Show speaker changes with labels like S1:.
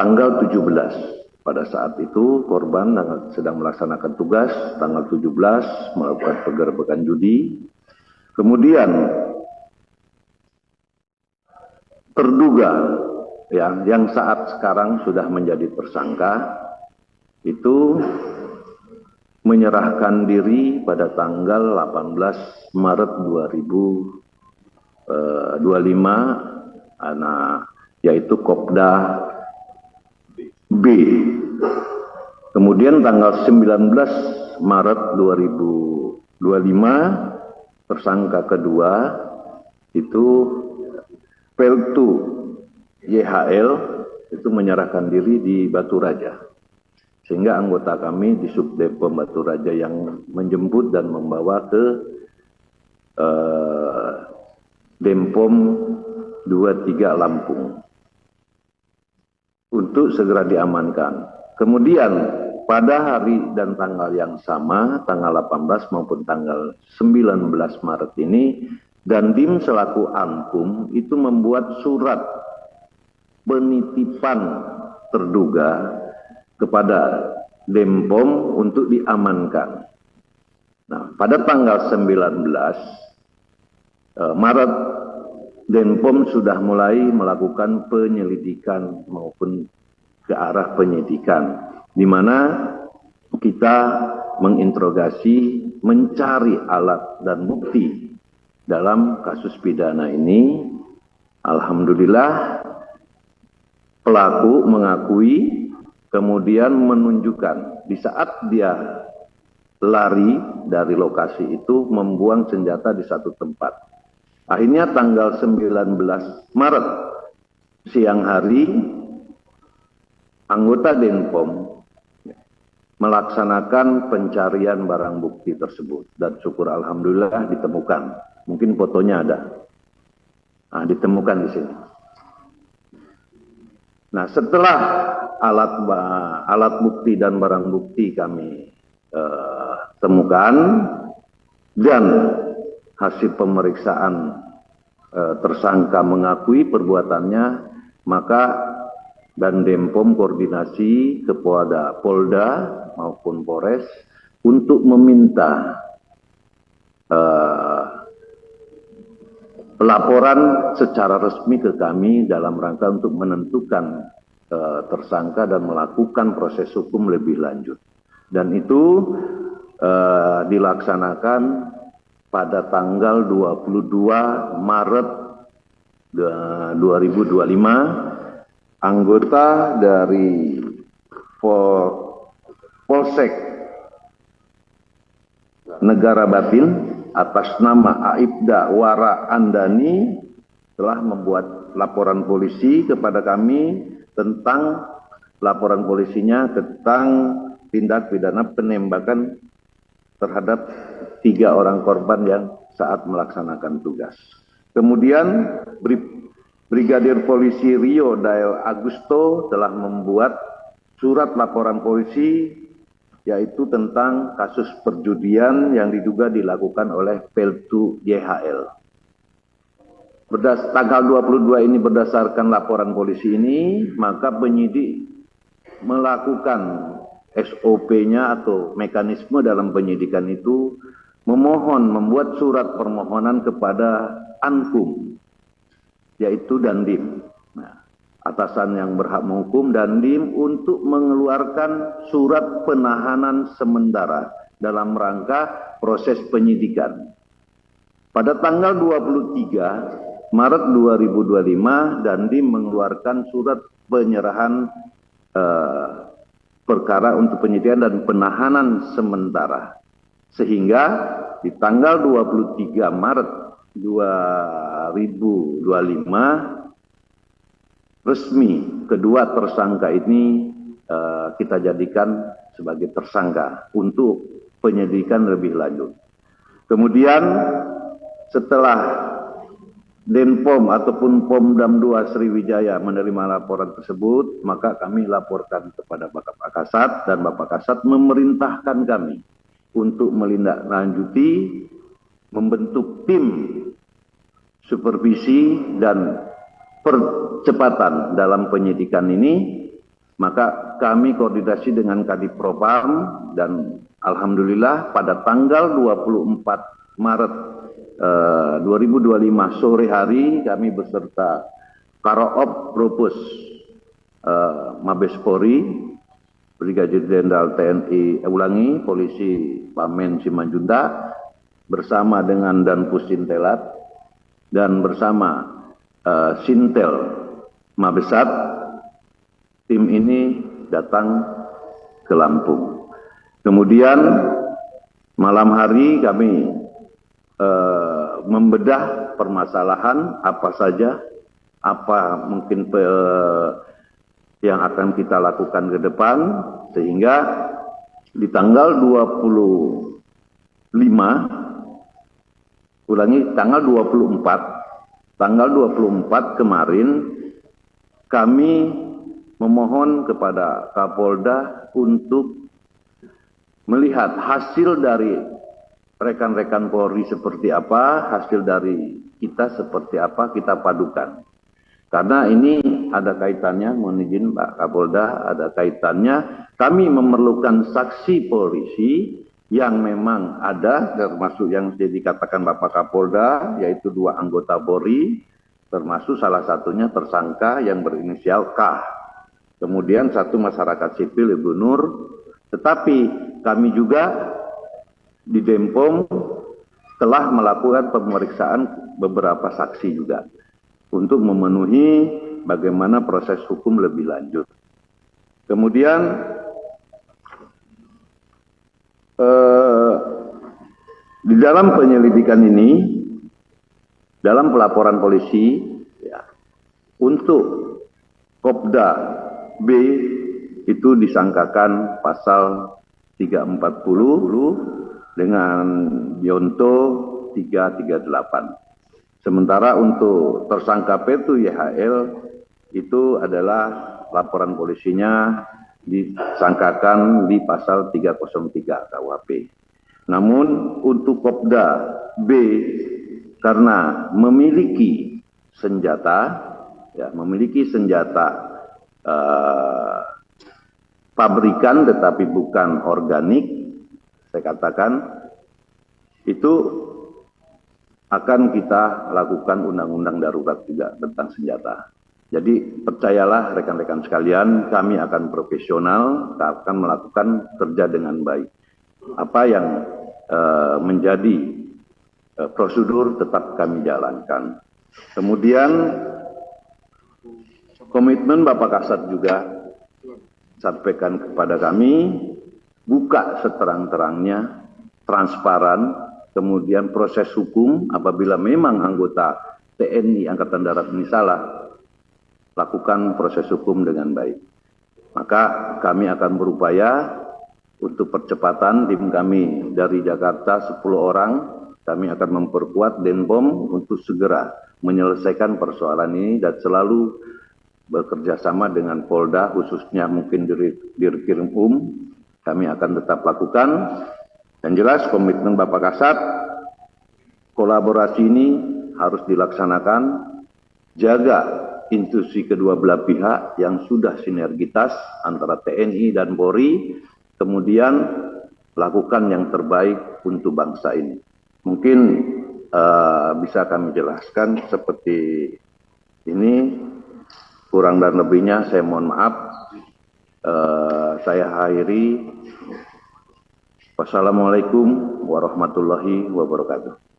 S1: tanggal 17. Pada saat itu korban sedang melaksanakan tugas, tanggal 17 melakukan penggerbekan judi. Kemudian terduga yang saat sekarang sudah menjadi tersangka itu menyerahkan diri pada tanggal 18 Maret 2025, yaitu Kopda B. Kemudian tanggal 19 Maret 2025 tersangka kedua itu Peltu YHL itu menyerahkan diri di Batu Raja. Sehingga anggota kami di Subdepom Batu Raja yang menjemput dan membawa ke Denpom 23 Lampung untuk segera diamankan. Kemudian pada hari dan tanggal yang sama, tanggal 18 maupun tanggal 19 Maret ini, Dandim selaku Ankum itu membuat surat penitipan terduga kepada Denpom untuk diamankan. Nah, pada tanggal 19 Maret, Denpom sudah mulai melakukan penyelidikan maupun ke arah penyidikan, di mana kita menginterogasi, mencari alat dan bukti dalam kasus pidana ini. Alhamdulillah, pelaku mengakui, kemudian menunjukkan di saat dia lari dari lokasi itu membuang senjata di satu tempat. Akhirnya tanggal 19 Maret siang hari anggota Denpom melaksanakan pencarian barang bukti tersebut dan syukur alhamdulillah ditemukan. Mungkin fotonya ada. Nah, ditemukan di sini. Nah, setelah alat bukti dan barang bukti kami temukan dan hasil pemeriksaan tersangka mengakui perbuatannya, maka dan Denpom koordinasi kepada Polda maupun Polres untuk meminta pelaporan secara resmi ke kami dalam rangka untuk menentukan tersangka dan melakukan proses hukum lebih lanjut. Dan itu dilaksanakan pada tanggal 22 Maret 2025. Anggota dari Polsek Negara Batin atas nama Aibda Wara Andani telah membuat laporan polisi kepada kami tentang laporan polisinya tentang tindak pidana penembakan terhadap 3 orang korban yang saat melaksanakan tugas. Kemudian Brigadir Polisi Rio Dael Agusto telah membuat surat laporan polisi yaitu tentang kasus perjudian yang diduga dilakukan oleh Peltu YHL. Tanggal 22 ini berdasarkan laporan polisi ini, maka penyidik melakukan SOP-nya atau mekanisme dalam penyidikan itu membuat surat permohonan kepada Ankum, yaitu Dandim. Nah, atasan yang berhak menghukum Dandim untuk mengeluarkan surat penahanan sementara dalam rangka proses penyidikan. Pada tanggal 23 Maret 2025, Dandim mengeluarkan surat penyerahan perkara untuk penyidikan dan penahanan sementara. Sehingga di tanggal 23 Maret 2025 resmi kedua tersangka ini kita jadikan sebagai tersangka untuk penyelidikan lebih lanjut. Kemudian setelah Denpom ataupun Pomdam 2 Sriwijaya menerima laporan tersebut, maka kami laporkan kepada Bapak Kasat dan Bapak Kasat memerintahkan kami untuk melindaklanjuti membentuk tim supervisi dan percepatan dalam penyidikan ini Maka kami koordinasi dengan Kadipropam dan alhamdulillah pada tanggal 24 Maret 2025 sore hari kami beserta Karoop Propus Mabes Polri, Brigadir Jenderal TNI Polisi Pamen Simanjuntak bersama dengan Danpus Sintelat dan bersama Sintel Mabesat, tim ini datang ke Lampung. Kemudian malam hari kami membedah permasalahan apa saja, apa mungkin yang akan kita lakukan ke depan, sehingga di tanggal 24 kemarin kami memohon kepada Kapolda untuk melihat hasil dari rekan-rekan Polri seperti apa, hasil dari kita seperti apa, kita padukan. Karena ini ada kaitannya, mohon izin Pak Kapolda, ada kaitannya kami memerlukan saksi polisi yang memang ada, termasuk yang dikatakan Bapak Kapolda, yaitu 2 anggota Polri, termasuk salah satunya tersangka yang berinisial K. Kemudian 1 masyarakat sipil Ibu Nur, tetapi kami juga di Denpom telah melakukan pemeriksaan beberapa saksi juga untuk memenuhi bagaimana proses hukum lebih lanjut. Kemudian di dalam penyelidikan ini, dalam pelaporan polisi, ya, untuk Kopda B itu disangkakan pasal 340 dengan Yonto 338. Sementara untuk tersangka P2 YHL itu adalah laporan polisinya disangkakan di pasal 303 KUHP. Namun untuk Kopda B karena memiliki senjata, ya, pabrikan tetapi bukan organik, saya katakan itu akan kita lakukan undang-undang darurat juga tentang senjata. Jadi percayalah rekan-rekan sekalian, kami akan profesional, akan melakukan kerja dengan baik. Apa yang menjadi prosedur tetap kami jalankan. Kemudian komitmen Bapak Kasat juga sampaikan kepada kami, buka seterang-terangnya, transparan, kemudian proses hukum apabila memang anggota TNI Angkatan Darat ini salah, lakukan proses hukum dengan baik. Maka kami akan berupaya untuk percepatan. Tim kami dari Jakarta 10 orang, kami akan memperkuat Denpom untuk segera menyelesaikan persoalan ini dan selalu bekerja sama dengan Polda, khususnya mungkin Dirkrim kami akan tetap lakukan. Dan jelas komitmen Bapak Kasat, kolaborasi ini harus dilaksanakan, jaga institusi kedua belah pihak yang sudah sinergitas antara TNI dan Polri, kemudian lakukan yang terbaik untuk bangsa ini. Mungkin bisa kami jelaskan seperti ini, kurang dan lebihnya saya mohon maaf. Saya akhiri. Wassalamualaikum warahmatullahi wabarakatuh.